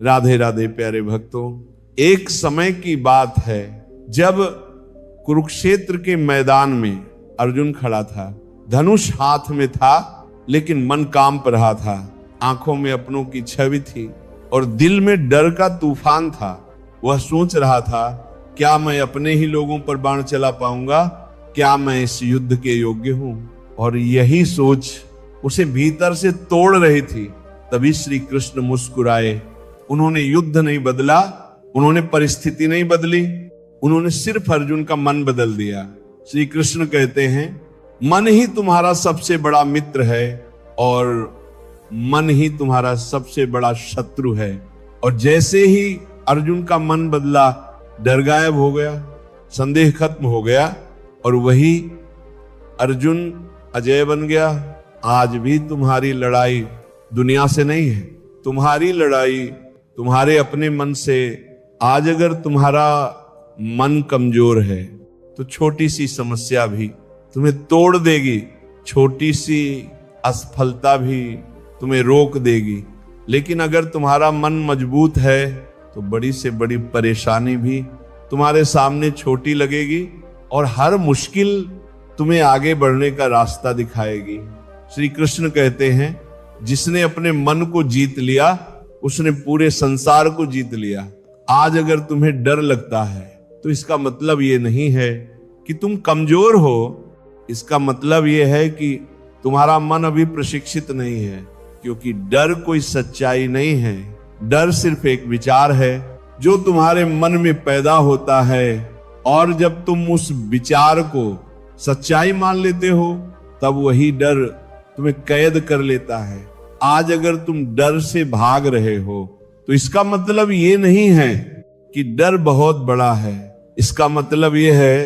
राधे राधे प्यारे भक्तों, एक समय की बात है जब कुरुक्षेत्र के मैदान में अर्जुन खड़ा था। धनुष हाथ में था लेकिन मन कांप रहा था। आंखों में अपनों की छवि थी और दिल में डर का तूफान था। वह सोच रहा था, क्या मैं अपने ही लोगों पर बाण चला पाऊंगा? क्या मैं इस युद्ध के योग्य हूं? और यही सोच उसे भीतर से तोड़ रही थी। तभी श्री कृष्ण मुस्कुराए। उन्होंने युद्ध नहीं बदला, उन्होंने परिस्थिति नहीं बदली, उन्होंने सिर्फ अर्जुन का मन बदल दिया। श्री कृष्ण कहते हैं, मन ही तुम्हारा सबसे बड़ा मित्र है और मन ही तुम्हारा सबसे बड़ा शत्रु है। और जैसे ही अर्जुन का मन बदला, डर गायब हो गया, संदेह खत्म हो गया और वही अर्जुन अजय बन गया। आज भी तुम्हारी लड़ाई दुनिया से नहीं है, तुम्हारी लड़ाई तुम्हारे अपने मन से। आज अगर तुम्हारा मन कमजोर है तो छोटी सी समस्या भी तुम्हें तोड़ देगी, छोटी सी असफलता भी तुम्हें रोक देगी। लेकिन अगर तुम्हारा मन मजबूत है तो बड़ी से बड़ी परेशानी भी तुम्हारे सामने छोटी लगेगी और हर मुश्किल तुम्हें आगे बढ़ने का रास्ता दिखाएगी। श्री कृष्ण कहते हैं, जिसने अपने मन को जीत लिया उसने पूरे संसार को जीत लिया। आज अगर तुम्हें डर लगता है तो इसका मतलब ये नहीं है कि तुम कमजोर हो, इसका मतलब ये है कि तुम्हारा मन अभी प्रशिक्षित नहीं है। क्योंकि डर कोई सच्चाई नहीं है, डर सिर्फ एक विचार है जो तुम्हारे मन में पैदा होता है। और जब तुम उस विचार को सच्चाई मान लेते हो तब वही डर तुम्हें कैद कर लेता है। आज अगर तुम डर से भाग रहे हो तो इसका मतलब ये नहीं है कि डर बहुत बड़ा है। इसका मतलब ये है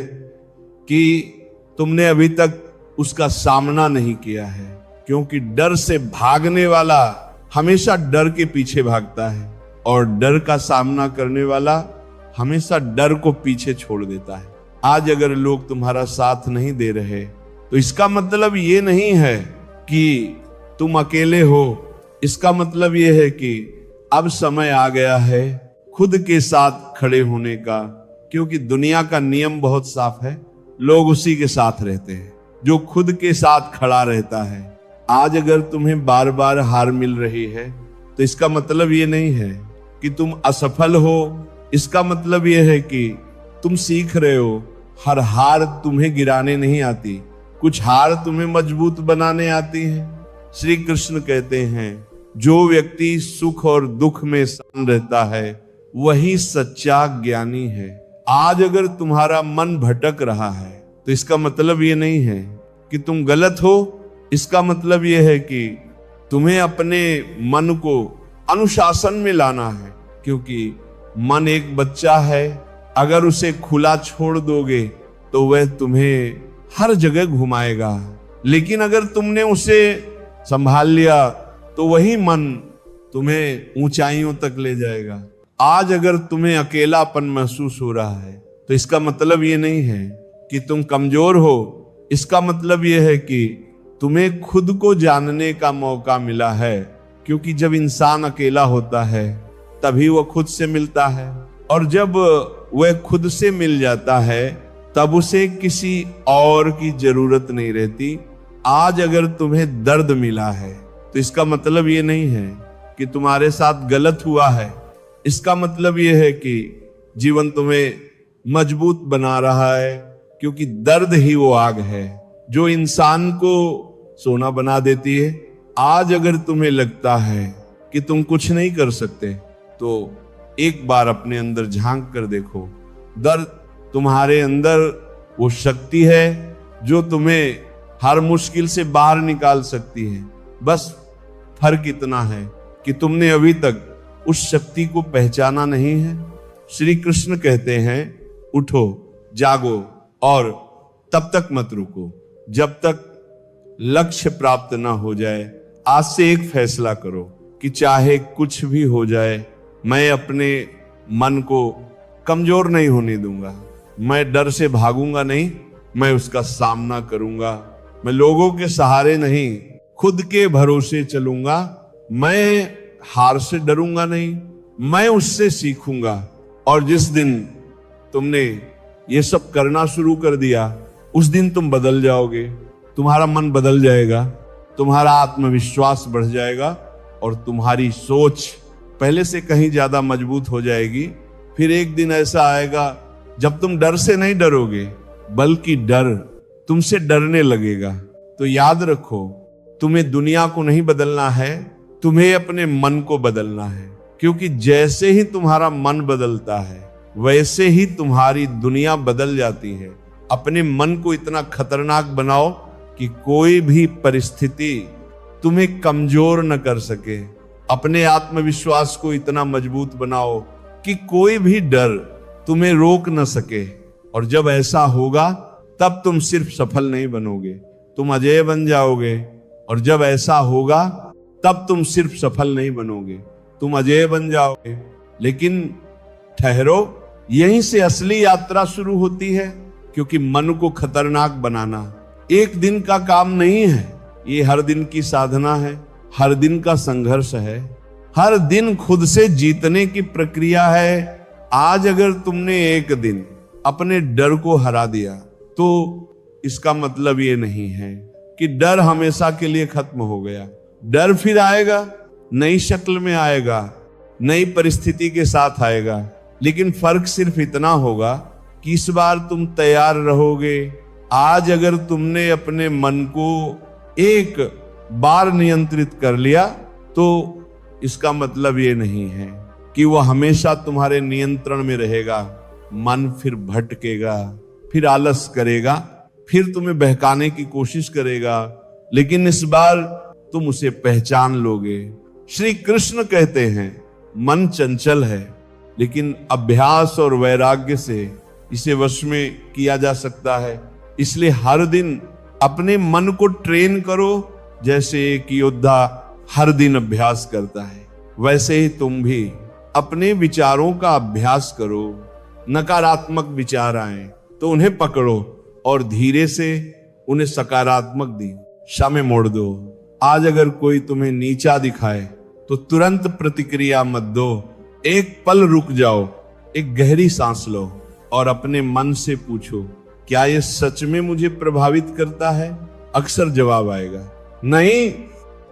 कि तुमने अभी तक उसका सामना नहीं किया है। क्योंकि डर से भागने वाला हमेशा डर के पीछे भागता है और डर का सामना करने वाला हमेशा डर को पीछे छोड़ देता है। आज अगर लोग तुम्हारा साथ नहीं दे रहे तो इसका मतलब ये नहीं है कि तुम अकेले हो। इसका मतलब यह है कि अब समय आ गया है खुद के साथ खड़े होने का। क्योंकि दुनिया का नियम बहुत साफ है, लोग उसी के साथ रहते हैं जो खुद के साथ खड़ा रहता है। आज अगर तुम्हें बार बार हार मिल रही है तो इसका मतलब ये नहीं है कि तुम असफल हो। इसका मतलब यह है कि तुम सीख रहे हो। हर हार तुम्हें गिराने नहीं आती, कुछ हार तुम्हें मजबूत बनाने आती है। श्री कृष्ण कहते हैं, जो व्यक्ति सुख और दुख में सान रहता है वही सच्चा ज्ञानी है। आज अगर तुम्हारा मन भटक रहा है तो इसका मतलब ये नहीं है कि तुम गलत हो। इसका मतलब ये है कि तुम्हें अपने मन को अनुशासन में लाना है। क्योंकि मन एक बच्चा है, अगर उसे खुला छोड़ दोगे तो वह तुम्हें हर जगह घुमाएगा। लेकिन अगर तुमने उसे संभाल लिया तो वही मन तुम्हें ऊंचाइयों तक ले जाएगा। आज अगर तुम्हें अकेलापन महसूस हो रहा है तो इसका मतलब ये नहीं है कि तुम कमजोर हो। इसका मतलब ये है कि तुम्हें खुद को जानने का मौका मिला है। क्योंकि जब इंसान अकेला होता है तभी वह खुद से मिलता है, और जब वह खुद से मिल जाता है तब उसे किसी और की जरूरत नहीं रहती। आज अगर तुम्हें दर्द मिला है तो इसका मतलब ये नहीं है कि तुम्हारे साथ गलत हुआ है। इसका मतलब ये है कि जीवन तुम्हें मजबूत बना रहा है। क्योंकि दर्द ही वो आग है जो इंसान को सोना बना देती है। आज अगर तुम्हें लगता है कि तुम कुछ नहीं कर सकते तो एक बार अपने अंदर झांक कर देखो। दर्द तुम्हारे अंदर वो शक्ति है जो तुम्हें हर मुश्किल से बाहर निकाल सकती है। बस फर्क इतना है कि तुमने अभी तक उस शक्ति को पहचाना नहीं है। श्री कृष्ण कहते हैं, उठो, जागो और तब तक मत रुको जब तक लक्ष्य प्राप्त ना हो जाए। आज से एक फैसला करो कि चाहे कुछ भी हो जाए, मैं अपने मन को कमजोर नहीं होने दूंगा। मैं डर से भागूंगा नहीं, मैं उसका सामना करूंगा। मैं लोगों के सहारे नहीं, खुद के भरोसे चलूंगा। मैं हार से डरूंगा नहीं, मैं उससे सीखूंगा। और जिस दिन तुमने ये सब करना शुरू कर दिया, उस दिन तुम बदल जाओगे, तुम्हारा मन बदल जाएगा, तुम्हारा आत्मविश्वास बढ़ जाएगा और तुम्हारी सोच पहले से कहीं ज्यादा मजबूत हो जाएगी। फिर एक दिन ऐसा आएगा जब तुम डर से नहीं डरोगे, बल्कि डर तुमसे डरने लगेगा। तो याद रखो, तुम्हें दुनिया को नहीं बदलना है, तुम्हें अपने मन को बदलना है। क्योंकि जैसे ही तुम्हारा मन बदलता है, वैसे ही तुम्हारी दुनिया बदल जाती है। अपने मन को इतना खतरनाक बनाओ कि कोई भी परिस्थिति तुम्हें कमजोर न कर सके। अपने आत्मविश्वास को इतना मजबूत बनाओ कि कोई भी डर तुम्हें रोक न सके। और जब ऐसा होगा, तब तुम सिर्फ सफल नहीं बनोगे, तुम अजेय बन जाओगे। और जब ऐसा होगा, तब तुम सिर्फ सफल नहीं बनोगे, तुम अजेय बन जाओगे। लेकिन ठहरो, यहीं से असली यात्रा शुरू होती है। क्योंकि मन को खतरनाक बनाना एक दिन का काम नहीं है, ये हर दिन की साधना है, हर दिन का संघर्ष है, हर दिन खुद से जीतने की प्रक्रिया है। आज अगर तुमने एक दिन अपने डर को हरा दिया, तो इसका मतलब ये नहीं है कि डर हमेशा के लिए खत्म हो गया। डर फिर आएगा, नई शक्ल में आएगा, नई परिस्थिति के साथ आएगा। लेकिन फर्क सिर्फ इतना होगा कि इस बार तुम तैयार रहोगे। आज अगर तुमने अपने मन को एक बार नियंत्रित कर लिया, तो इसका मतलब ये नहीं है कि वह हमेशा तुम्हारे नियंत्रण में रहेगा। मन फिर भटकेगा, फिर आलस करेगा, फिर तुम्हें बहकाने की कोशिश करेगा। लेकिन इस बार तुम उसे पहचान लोगे। श्री कृष्ण कहते हैं, मन चंचल है, लेकिन अभ्यास और वैराग्य से इसे वश में किया जा सकता है। इसलिए हर दिन अपने मन को ट्रेन करो, जैसे एक योद्धा हर दिन अभ्यास करता है। वैसे ही तुम भी अपने विचारों का अभ्यास करो। नकारात्मक विचार आए तो उन्हें पकड़ो और धीरे से उन्हें सकारात्मक दिशा में मोड़ दो। आज अगर कोई तुम्हें नीचा दिखाए तो तुरंत प्रतिक्रिया मत दो। एक पल रुक जाओ, एक गहरी सांस लो और अपने मन से पूछो, क्या यह सच में मुझे प्रभावित करता है? अक्सर जवाब आएगा नहीं,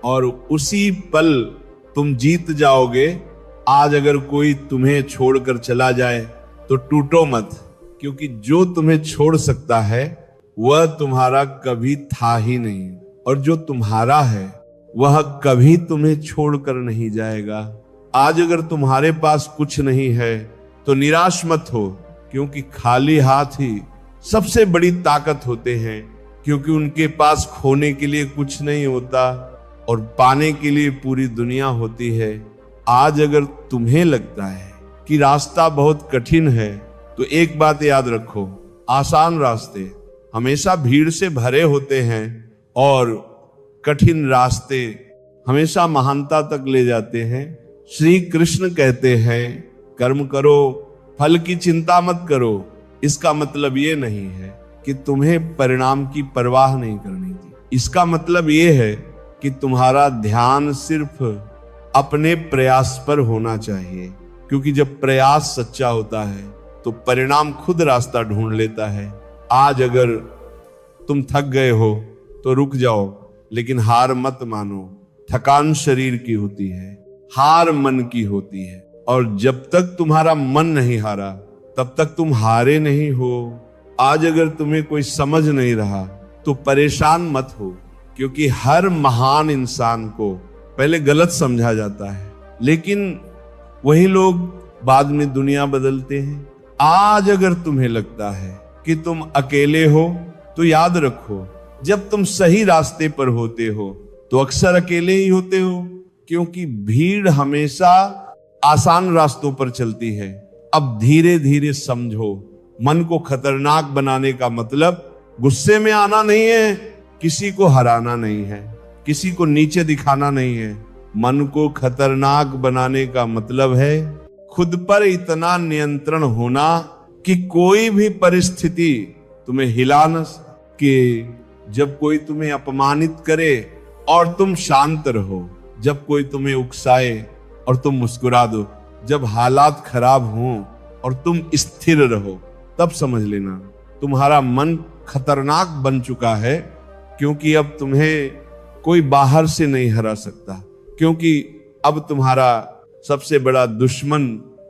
और उसी पल तुम जीत जाओगे। आज अगर कोई तुम्हें छोड़कर चला जाए तो टूटो मत, क्योंकि जो तुम्हें छोड़ सकता है वह तुम्हारा कभी था ही नहीं, और जो तुम्हारा है वह कभी तुम्हें छोड़कर नहीं जाएगा। आज अगर तुम्हारे पास कुछ नहीं है तो निराश मत हो, क्योंकि खाली हाथ ही सबसे बड़ी ताकत होते हैं। क्योंकि उनके पास खोने के लिए कुछ नहीं होता और पाने के लिए पूरी दुनिया होती है। आज अगर तुम्हें लगता है कि रास्ता बहुत कठिन है, तो एक बात याद रखो, आसान रास्ते हमेशा भीड़ से भरे होते हैं और कठिन रास्ते हमेशा महानता तक ले जाते हैं। श्री कृष्ण कहते हैं, कर्म करो, फल की चिंता मत करो। इसका मतलब ये नहीं है कि तुम्हें परिणाम की परवाह नहीं करनी थी। इसका मतलब ये है कि तुम्हारा ध्यान सिर्फ अपने प्रयास पर होना चाहिए। क्योंकि जब प्रयास सच्चा होता है तो परिणाम खुद रास्ता ढूंढ लेता है। आज अगर तुम थक गए हो तो रुक जाओ, लेकिन हार मत मानो। थकान शरीर की होती है, हार मन की होती है। और जब तक तुम्हारा मन नहीं हारा, तब तक तुम हारे नहीं हो। आज अगर तुम्हें कोई समझ नहीं रहा तो परेशान मत हो, क्योंकि हर महान इंसान को पहले गलत समझा जाता है, लेकिन वही लोग बाद में दुनिया बदलते हैं। आज अगर तुम्हें लगता है कि तुम अकेले हो, तो याद रखो, जब तुम सही रास्ते पर होते हो तो अक्सर अकेले ही होते हो। क्योंकि भीड़ हमेशा आसान रास्तों पर चलती है। अब धीरे धीरे समझो, मन को खतरनाक बनाने का मतलब गुस्से में आना नहीं है, किसी को हराना नहीं है, किसी को नीचे दिखाना नहीं है। मन को खतरनाक बनाने का मतलब है खुद पर इतना नियंत्रण होना कि कोई भी परिस्थिति तुम्हें हिला न सके। जब कोई तुम्हें अपमानित करे और तुम शांत रहो, जब कोई तुम्हें उकसाए और तुम मुस्कुरा दो, जब हालात खराब हों और तुम स्थिर रहो, तब समझ लेना तुम्हारा मन खतरनाक बन चुका है, क्योंकि अब तुम्हें कोई बाहर से नहीं हरा सकता, क्योंकि अब तुम्हारा सबसे बड़ा दुश्मन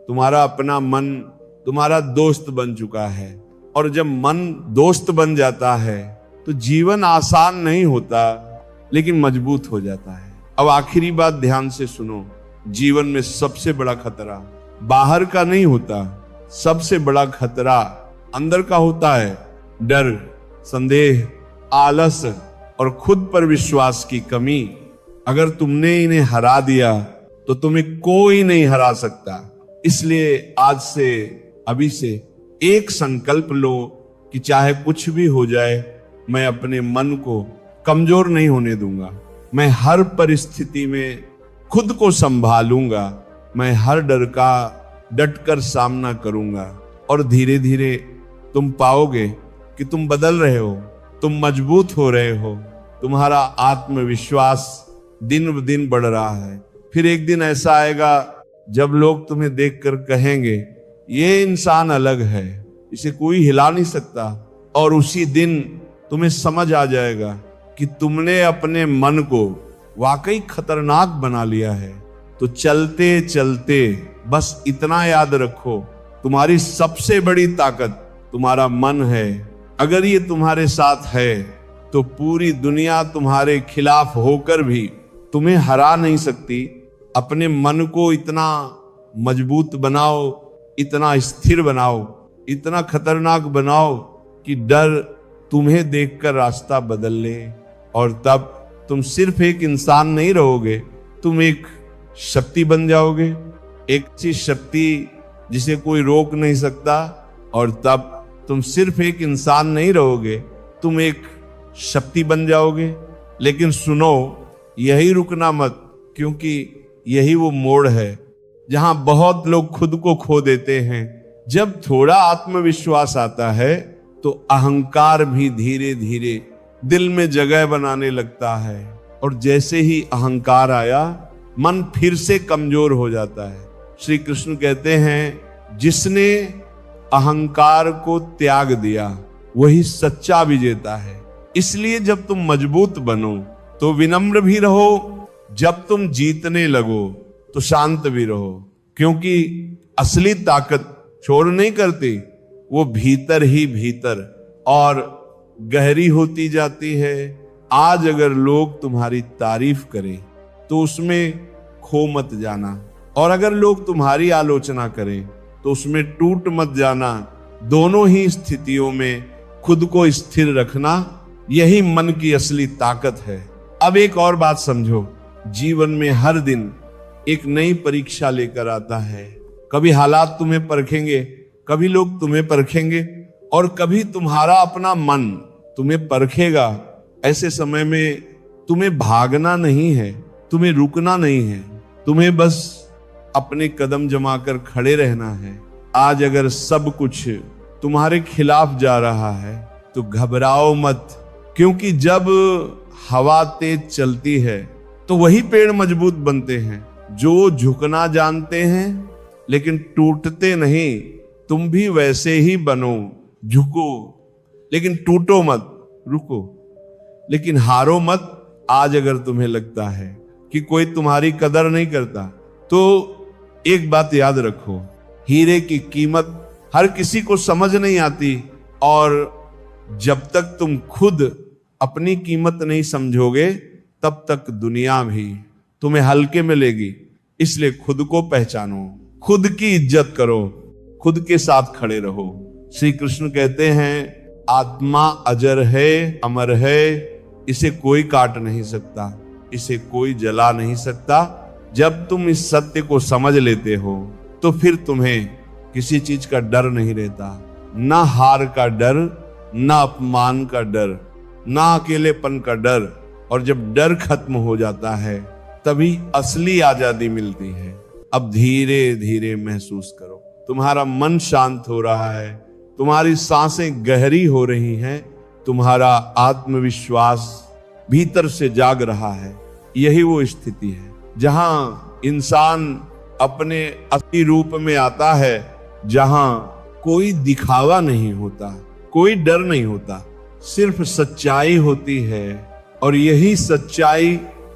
तुम्हारा अपना मन तुम्हारा दोस्त बन चुका है। और जब मन दोस्त बन जाता है तो जीवन आसान नहीं होता, लेकिन मजबूत हो जाता है। अब आखिरी बात ध्यान से सुनो, जीवन में सबसे बड़ा खतरा बाहर का नहीं होता, सबसे बड़ा खतरा अंदर का होता है। डर, संदेह, आलस और खुद पर विश्वास की कमी। अगर तुमने इन्हें हरा दिया तो तुम्हें कोई नहीं हरा सकता। इसलिए आज से, अभी से एक संकल्प लो कि चाहे कुछ भी हो जाए, मैं अपने मन को कमजोर नहीं होने दूंगा। मैं हर परिस्थिति में खुद को संभालूंगा। मैं हर डर का डटकर सामना करूंगा। और धीरे धीरे तुम पाओगे कि तुम बदल रहे हो, तुम मजबूत हो रहे हो, तुम्हारा आत्मविश्वास दिन ब दिन बढ़ रहा है। फिर एक दिन ऐसा आएगा जब लोग तुम्हें देखकर कहेंगे, ये इंसान अलग है, इसे कोई हिला नहीं सकता। और उसी दिन तुम्हें समझ आ जाएगा कि तुमने अपने मन को वाकई खतरनाक बना लिया है। तो चलते चलते बस इतना याद रखो, तुम्हारी सबसे बड़ी ताकत तुम्हारा मन है। अगर ये तुम्हारे साथ है तो पूरी दुनिया तुम्हारे खिलाफ होकर भी तुम्हें हरा नहीं सकती। अपने मन को इतना मजबूत बनाओ, इतना स्थिर बनाओ, इतना खतरनाक बनाओ कि डर तुम्हें देखकर रास्ता बदल ले। और तब तुम सिर्फ एक इंसान नहीं रहोगे, तुम एक शक्ति बन जाओगे, एक ऐसी शक्ति जिसे कोई रोक नहीं सकता। और तब तुम सिर्फ एक इंसान नहीं रहोगे, तुम एक शक्ति बन जाओगे। लेकिन सुनो, यही रुकना मत, क्योंकि यही वो मोड़ है जहां बहुत लोग खुद को खो देते हैं। जब थोड़ा आत्मविश्वास आता है तो अहंकार भी धीरे धीरे दिल में जगह बनाने लगता है। और जैसे ही अहंकार आया, मन फिर से कमजोर हो जाता है। श्री कृष्ण कहते हैं, जिसने अहंकार को त्याग दिया वही सच्चा विजेता है। इसलिए जब तुम मजबूत बनो तो विनम्र भी रहो, जब तुम जीतने लगो तो शांत भी रहो, क्योंकि असली ताकत शोर नहीं करती, वो भीतर ही भीतर और गहरी होती जाती है। आज अगर लोग तुम्हारी तारीफ करें तो उसमें खो मत जाना, और अगर लोग तुम्हारी आलोचना करें तो उसमें टूट मत जाना। दोनों ही स्थितियों में खुद को स्थिर रखना, यही मन की असली ताकत है। अब एक और बात समझो, जीवन में हर दिन एक नई परीक्षा लेकर आता है। कभी हालात तुम्हें परखेंगे, कभी लोग तुम्हें परखेंगे, और कभी तुम्हारा अपना मन तुम्हें परखेगा। ऐसे समय में तुम्हें भागना नहीं है, तुम्हें रुकना नहीं है, तुम्हें बस अपने कदम जमाकर खड़े रहना है। आज अगर सब कुछ तुम्हारे खिलाफ जा रहा है तो घबराओ मत, क्योंकि जब हवा तेज चलती है तो वही पेड़ मजबूत बनते हैं जो झुकना जानते हैं लेकिन टूटते नहीं। तुम भी वैसे ही बनो, झुको लेकिन टूटो मत, रुको लेकिन हारो मत। आज अगर तुम्हें लगता है कि कोई तुम्हारी कदर नहीं करता, तो एक बात याद रखो, हीरे की कीमत हर किसी को समझ नहीं आती, और जब तक तुम खुद अपनी कीमत नहीं समझोगे तब तक दुनिया भी तुम्हें हल्के में लेगी। इसलिए खुद को पहचानो, खुद की इज्जत करो, खुद के साथ खड़े रहो। श्री कृष्ण कहते हैं, आत्मा अजर है, अमर है, इसे कोई काट नहीं सकता, इसे कोई जला नहीं सकता। जब तुम इस सत्य को समझ लेते हो तो फिर तुम्हें किसी चीज का डर नहीं रहता, ना हार का डर, ना अपमान का डर, ना अकेलेपन का डर। और जब डर खत्म हो जाता है तभी असली आजादी मिलती है। अब धीरे धीरे महसूस करो, तुम्हारा मन शांत हो रहा है, तुम्हारी सांसें गहरी हो रही हैं, तुम्हारा आत्मविश्वास भीतर से जाग रहा है। यही वो स्थिति है जहां इंसान अपने असली रूप में आता है, जहां कोई दिखावा नहीं होता, कोई डर नहीं होता, सिर्फ सच्चाई होती है और यही सच्चाई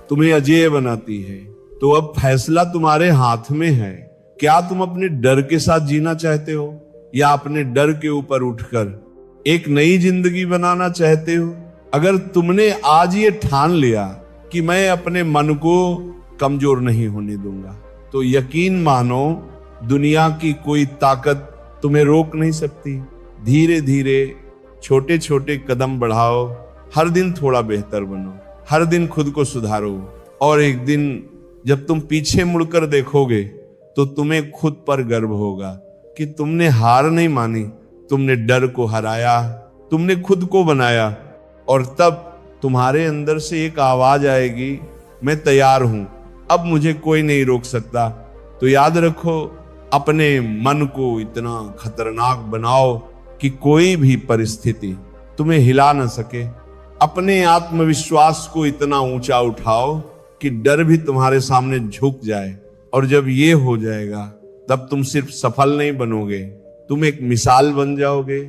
तुम्हें अजेय बनाती है। तो अब फैसला तुम्हारे हाथ में है। क्या तुम अपने डर के साथ जीना चाहते हो या अपने डर के ऊपर उठकर एक नई जिंदगी बनाना चाहते हो? अगर तुमने आज ये ठान लिया कि मैं अपने मन को कमजोर नहीं होने दूंगा, तो यकीन मानो दुनिया की कोई ताकत तुम्हें रोक नहीं सकती। धीरे धीरे छोटे छोटे कदम बढ़ाओ, हर दिन थोड़ा बेहतर बनो, हर दिन खुद को सुधारो, और एक दिन जब तुम पीछे मुड़कर देखोगे तो तुम्हें खुद पर गर्व होगा कि तुमने हार नहीं मानी, तुमने डर को हराया, तुमने खुद को बनाया। और तब तुम्हारे अंदर से एक आवाज आएगी, मैं तैयार हूं, अब मुझे कोई नहीं रोक सकता। तो याद रखो, अपने मन को इतना खतरनाक बनाओ कि कोई भी परिस्थिति तुम्हें हिला न सके। अपने आत्मविश्वास को इतना ऊंचा उठाओ कि डर भी तुम्हारे सामने झुक जाए। और जब ये हो जाएगा, तब तुम सिर्फ सफल नहीं बनोगे, तुम एक मिसाल बन जाओगे।